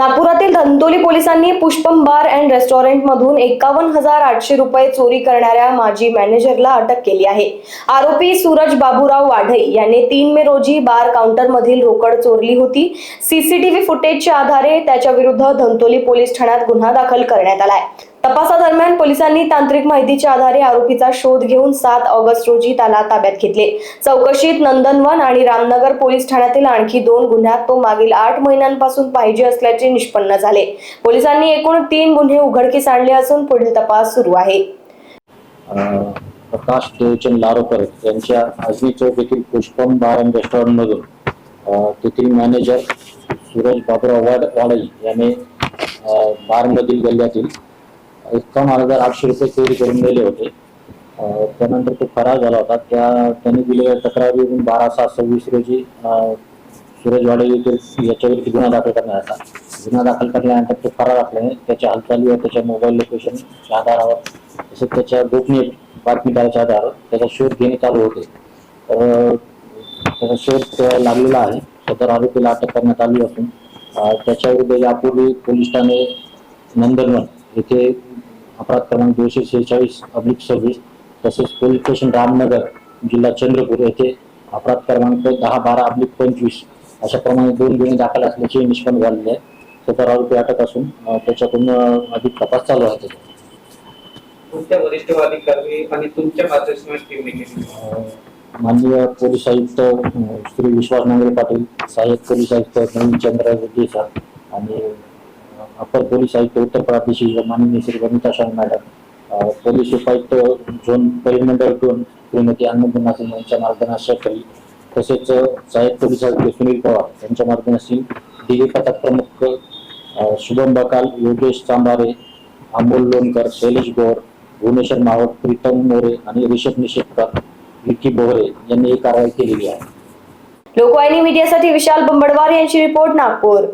नागपुरातील धंतोली पोलिसांनी पुष्पम bar and रेस्टॉरंटमधून 51,800 रुपये चोरी करणाऱ्या माजी मॅनेजरला अटक केली आहे। आरोपी सूरज बाबूराव वाढे याने 3 मे रोजी बार काउंटरमधील रोकड चोरली होती। सीसीटीव्ही फुटेजच्या आधारे त्याच्या विरुद्ध धंतोली पोलीस ठाण्यात गुन्हा दाखल करण्यात आलाय। तपासादरम्यान पोलिसांनी तांत्रिक माहितीच्या आधारे आरोपीचा शोध घेऊन 7 ऑगस्ट रोजी त्याला ताब्यात घेतले। चौकशीत नंदनवन आणि रामनगर पोलीस ठाण्यातील आणखी 2 गुन्ह्यात तो मागील 8 महिन्यांपासून पाहिजे असल्याचे निष्पन्न झाले। पोलिसांनी एकूण 3 गुन्हे उघडकीस आणले असून पुढील तपास सुरू आहे। प्रकाश देवचंद लारोकर यांच्या आजनी चौक येथील पुष्पम बार अँड रेस्टॉरंटमधून तेथील मॅनेजर सूरज बाबूराव वाडे याने बारमधील गल्ल्यातील 51,800 रुपये चोरी करून नेले होते। त्यानंतर तो फरार झाला होता। त्याने दिलेल्या तक्रारीवरून 12/6/26 रोजी सूरज वाडे याच्यावरती गुन्हा दाखल करण्यात आला। गुन्हा दाखल केल्यानंतर तो फरार असल्याने त्याच्या हालचाली व त्याच्या मोबाईल लोकेशनच्या आधारावर तसेच त्याच्या गोपनीय बातमीदाराच्या आधारावर त्याचा शोध घेणे चालू होते। तर त्याचा शोध लागलेला आहे। सदर आरोपीला अटक करण्यात आली असून त्याच्याविरुद्ध यापूर्वी पोलीस ठाणे नंदनवन येथे अपराध क्रमांक 246/26 तसेच पोलीस स्टेशन रामनगर जिल्हा चंद्रपूर येथे अपराध क्रमांक 10/12/25 अशा प्रमाणे 2 गुन्हे दाखल असल्याचे निष्पन्न झालेले आहे। सदर आरोपी अटक असून त्याच्याकडून अधिक तपास चालू आहे। तुमच्या वरिष्ठ अधिकारी आणि तुमच्या मार्गदर्शनात टीमने केली। माननीय पोलीस आयुक्त श्री विश्वास नांगरे पाटील, सहाय्यक पोलीस आयुक्त नवीन चंद्र देसाई आणि अपर पोलीस आयुक्त उत्तर प्रदेश माननीय श्री वनिता शाह मॅडम, पोलीस उपायुक्त झोन परिमंडळ 2 श्रीमती आनंद नासिम यांच्या मार्गदर्शनाखाली तसेच सहाय्यक पोलीस आयुक्त सुनील पवार यांच्या मार्गदर्शनाखाली डीजी पथक प्रमुख शुभम बकाल, योगेश चांबारे, अमोल लोणकर, शैलेश गोर, भुवनेश्वर मावळ, प्रीतम मोरे आणि ऋषभ निषेधकर, विकी बोहरे यांनी ही कारवाई केलेली आहे। लोकवाहिनी मीडियासाठी विशाल बंबडवार यांची रिपोर्ट, नागपूर।